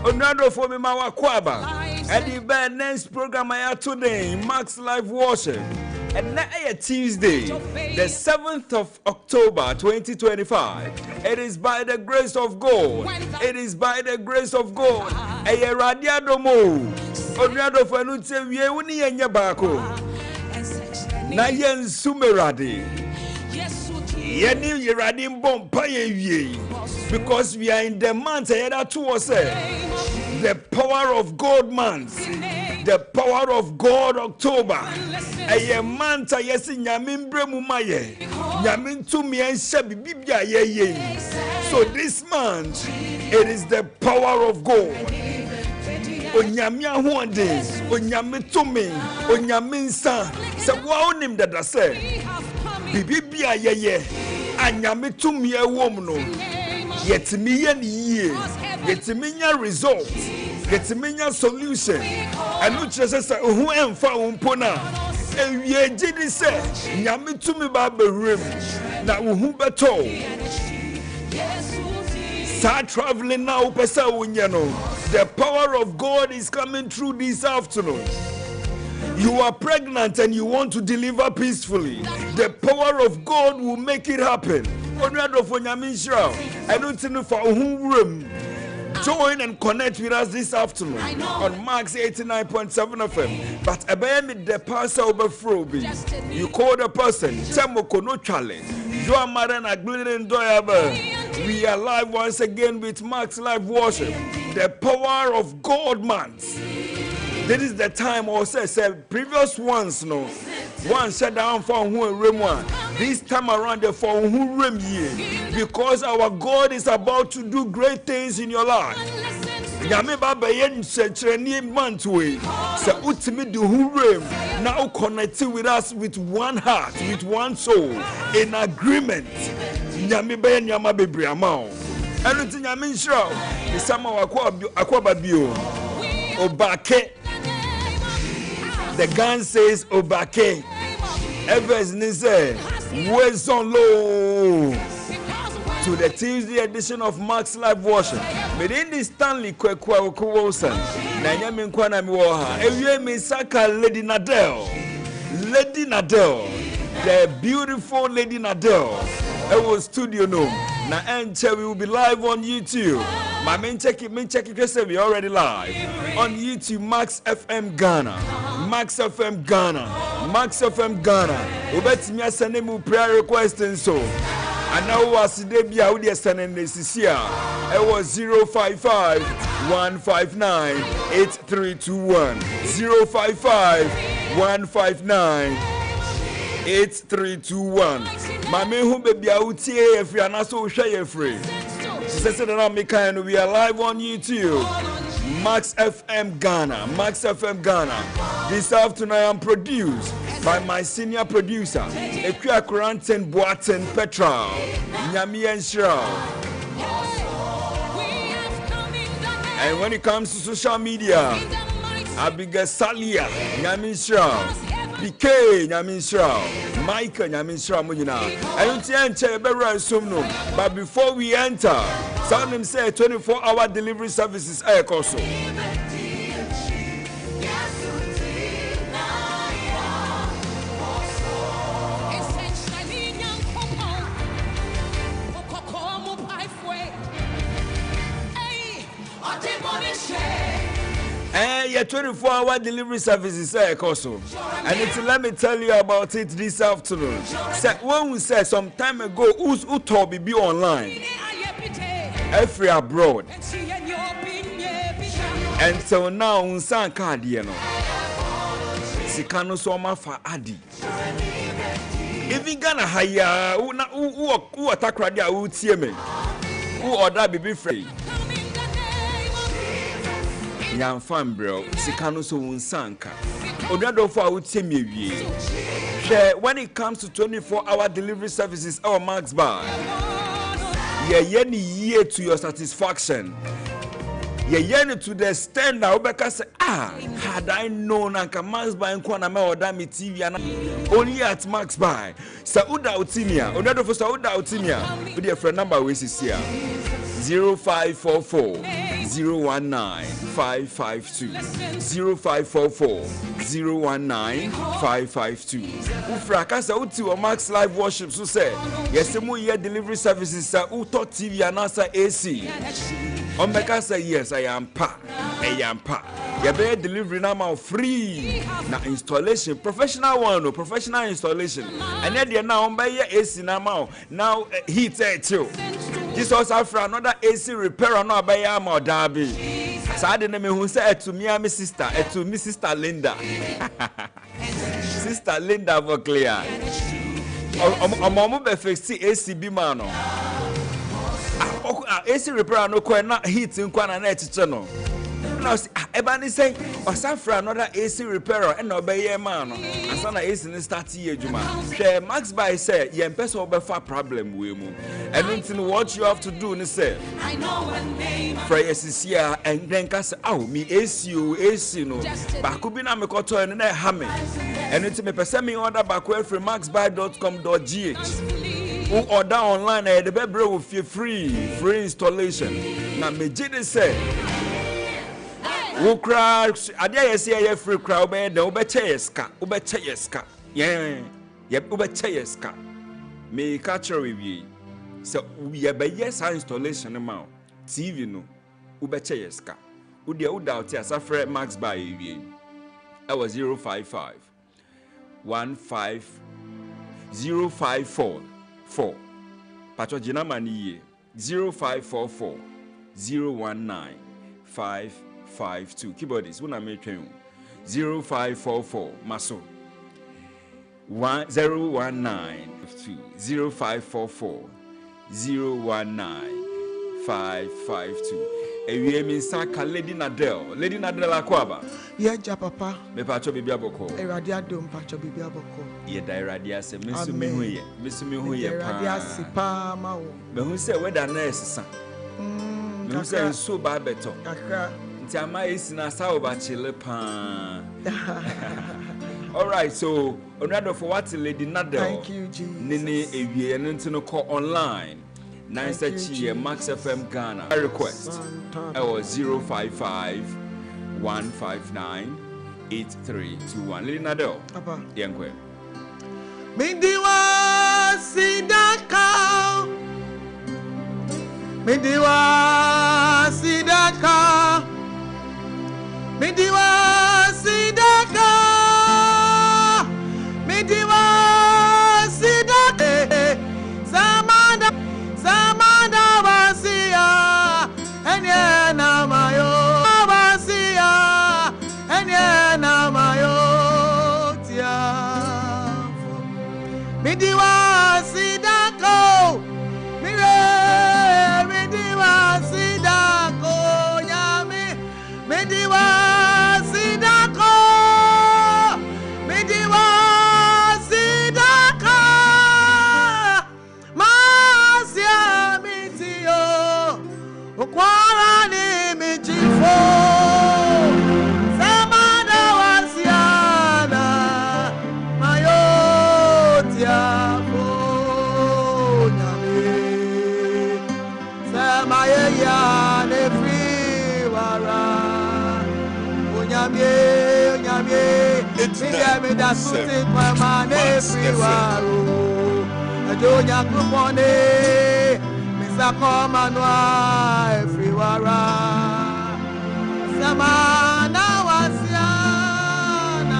Onado for me mawa kwaba. And the next program I have today, Max Live Worship. And now Tuesday, the 7th of October 2025. It is by the grace of God. It is by the grace of God. Eye radiado mo. Onado for nutse wie uni yenye bako. Na yen sumerade. Yeni yeradi mbompa ye. Because we are in the month the power of God month. The power of God October. A month yes nyamin bremu maye. Nyamin tu mi enshabi bibia ye. So this month it is the power of God. Onyamia huande, onyami tumi, onyami nsa. Se wa onim dada se. Bibia ye. Anyami tumi e wom no. Yet me and ye, yet me results, yet me solution. And not just say, who am found pona. And ye did say, Yami to me Baba Rim. Now who beto. Start traveling now, Pesa Unyano. The power of God is coming through this afternoon. You are pregnant and you want to deliver peacefully. The power of God will make it happen. I don't know for whom room. Join and connect with us this afternoon on Max89.7 FM. But about the pastor over Froby, you call the person Temoko no challenge. You are Maran Aglin Doyaba. We are live once again with Max Live Worship. The power of God month. This is the time also said previous ones no. One shut down for who room one. This time around the for who room ye. Because our God is about to do great things in your life. Yame baba yen setreni mantwe. Se utimi do who room now connecting with us with one heart, with one soul, in agreement. Yame ben yama bebre amao. Anything yamin show. The summer aqua bio. Obake. The gun says Obake. Evers Nize. Where's on low? To the Tuesday edition of Max Live Worship. Within the Stanley Kweku Awuku. Nanyamin Kwana Miwaha. Ewe Misaka Lady Nadel. Lady Nadel. The beautiful Lady Nadel. Ewo studio no. Na enche we will be live on YouTube. My main check it, we already live on YouTube. Max FM Ghana, Max FM Ghana, Max FM Ghana. Ubet me send me prayer request and so. And now was the be out there sending this year. It was 055 159 8321 055 159 8321. Mame who baby out here if you are not so share free. We are live on YouTube. Max FM Ghana. Max FM Ghana. This afternoon I am produced by my senior producer, Ekia Kuranten Boaten Petra. Nyami Enshira. And when it comes to social media, Abigail Salia, Nyami Enshira. PK Nyaminsha, Micah Nyaminsha Mujina. I don't enter but before we enter, some of them say 24-hour delivery services are also. Yeah, 24-hour delivery services also. And let me tell you about it this afternoon. When we said some time ago, who told me be online? Every abroad. And so now, unsan card, you know. Sikano soma for Adi. Even Ghana hire who attack radio who see me. Who order be free. Yan fan bro, Sikano so unsanka. Odrado for out me. When it comes to 24-hour delivery services, our Max Bar. Yeah, year to your satisfaction. Yeah, to the stand now because had I known Anka Max Bar and Kwana or Dami TV only at Max Bar. Sauda Utimia, Odrado for Sauda Utimia, with your friend number we see here. 0544 019 552 0544 019 552. Ufrakasa uti wa Max Live Worship so say yesemu ye delivery services sa uto TV anasa AC. Omeka say yes I am pa. You better delivery now free. Now installation, professional one, no professional installation. And then now on buy AC now heat too. Jesus after another AC repair no buy am or derby. So I didn't know who said to me and my sister, to me sister Linda. Sister Linda for clear. Omo be fix AC bi man no. AC repair no ko na heat nkwa na echiche no. Now, Ebani say, or for another AC repairer and obey a man. And son AC in start here, Juma. Share Max by say, ye person over far problem with you. And then what you have to do, and say, I know one name. Pray is here and then cast out me AC no. But could be na me koto and then hammer. And it's me person me order back way from maxbuy.com.gh. Who order online and the baby will feel free installation. Now me jide say. Who crowds? I dare say a free crowd bed, no better yeska, yeah, ubecheska. May catch a review. So we are by yes installation amount. TV no, ubecheska. Udia doubt yes, I fret Max by you. I was 055 15 0544 4. Patrojina Mani 0544 019 552. Keyboardist, when I make you 0544 Maso 019 0544 019 552. Ewie mi saka Lady Nadel akwaba. Ye ja papa. Me pacho bibia boko. Erade adom pacho bibia boko. Ye da erade ase mesu me hu ye pa. Erade ase pa ma wo. Me hu se weda na esesa. Me hu se so ba beto. Kakra. Tiama is na saoba chile pa. All right, so another for what Lady Nadel. Thank you, Jesus. Nini ewie eno call online. 9 Max FM Ghana. I request. I was 055 159 8321. Lady Nadel. Papa. Yankwe. Mindiwa sidaka. Mindiwa sidaka. Mindiwa sidaka. Mindiwa sidaka. Samanda wasia. Enye na mayo. Wasia. Enye na mayo. Tiafo. Mindiwa sidako. Mindiwa sidako. Nyame. Mindiwa sidako. Mindiwa sidaka. Masia mitio. Ukwara ni michifo. Samanda wasiana. Mayotiafo. Nyame. Samayeya nefriwara. Onyamye. Me da suti kwa mane friwaro. Ajonya kupone. Misako manwa friwara. Samana wasiana.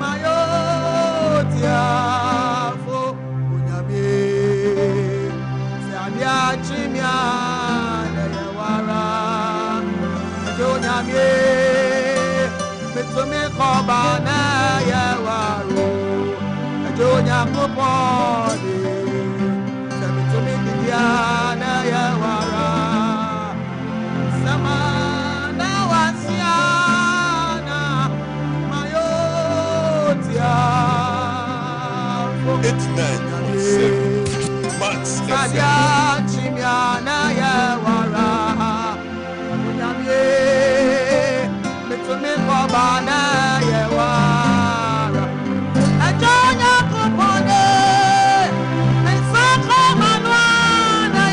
Mayotiafo. Onyamye. Sabia chimia. Neyewara. Onyamye. Mitumi koba na yewaru Ajonya kuponi Mitumi didia na yewara Samana wasiana Mayotia 89.7 Max Sadia FM. chimia na yewara Unyamye Mitumi koba na yewara Ajonya kupone Misako manwa na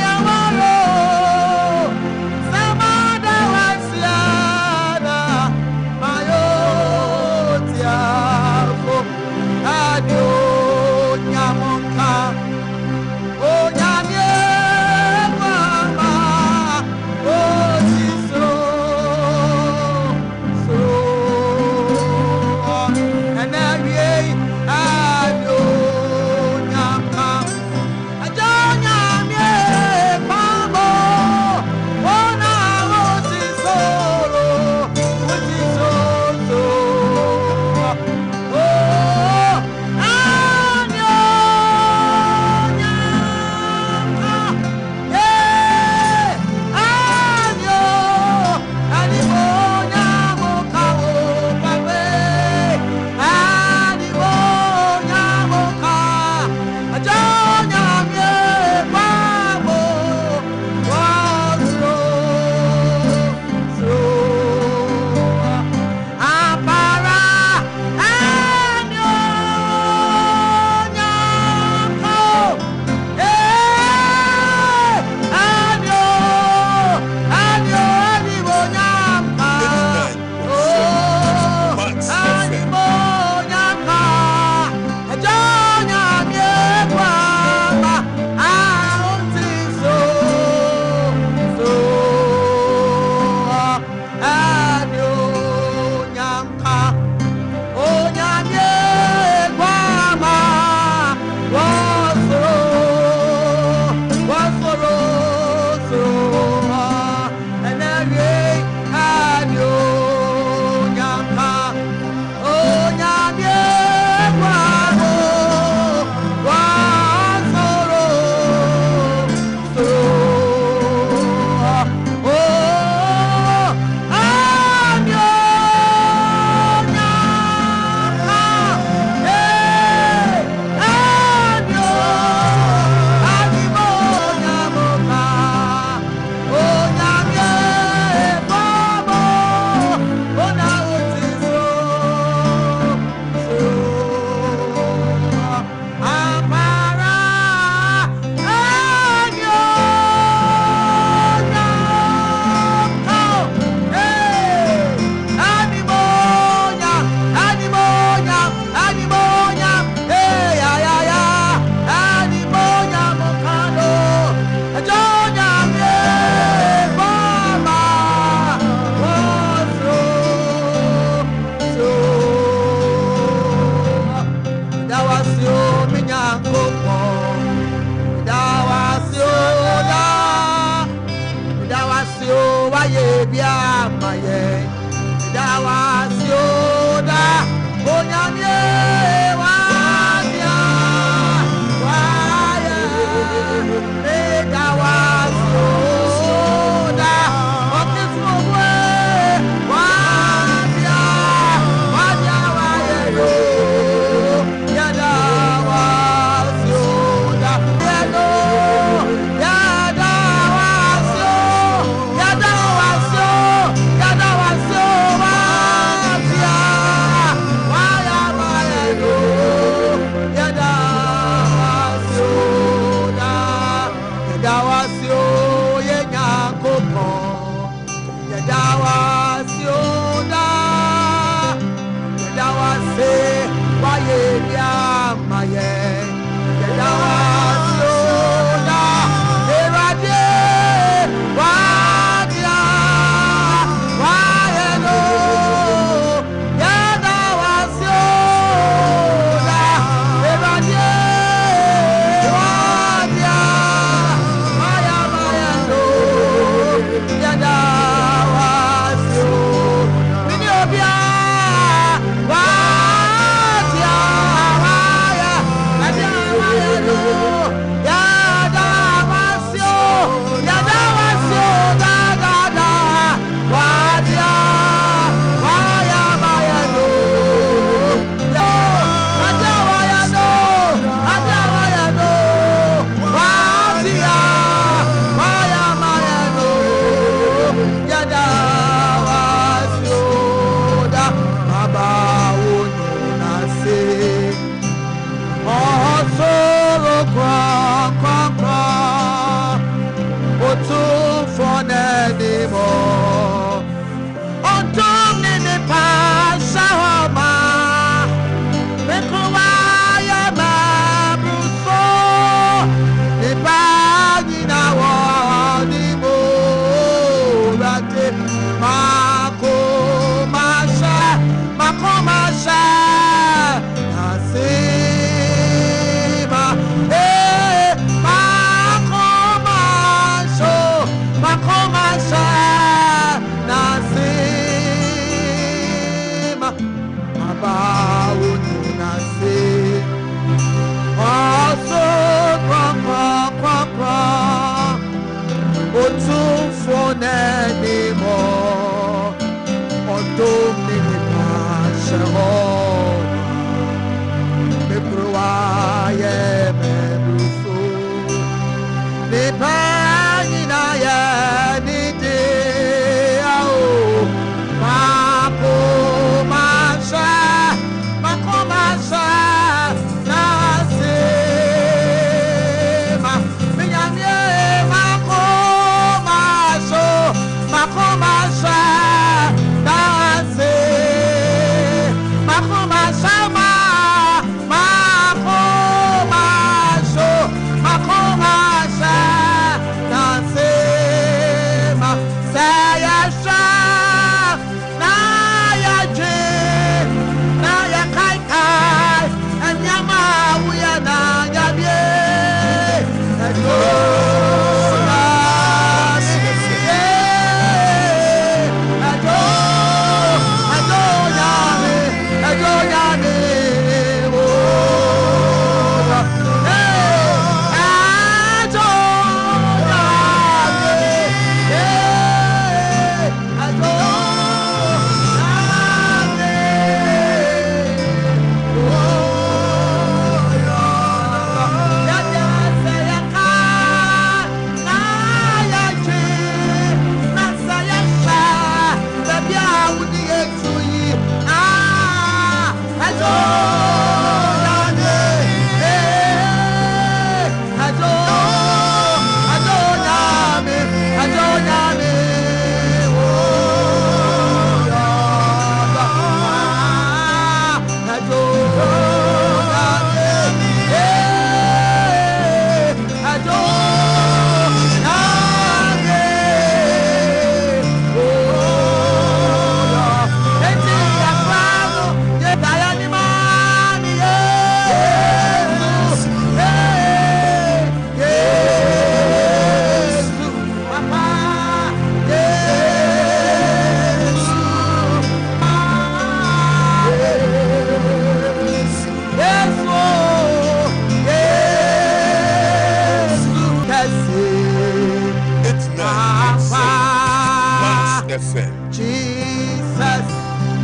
Max FM. Jesus,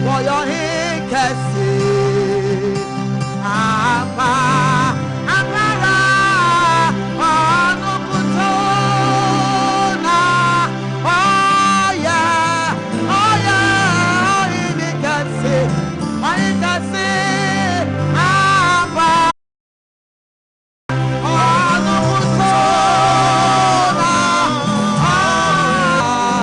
for your hand can see.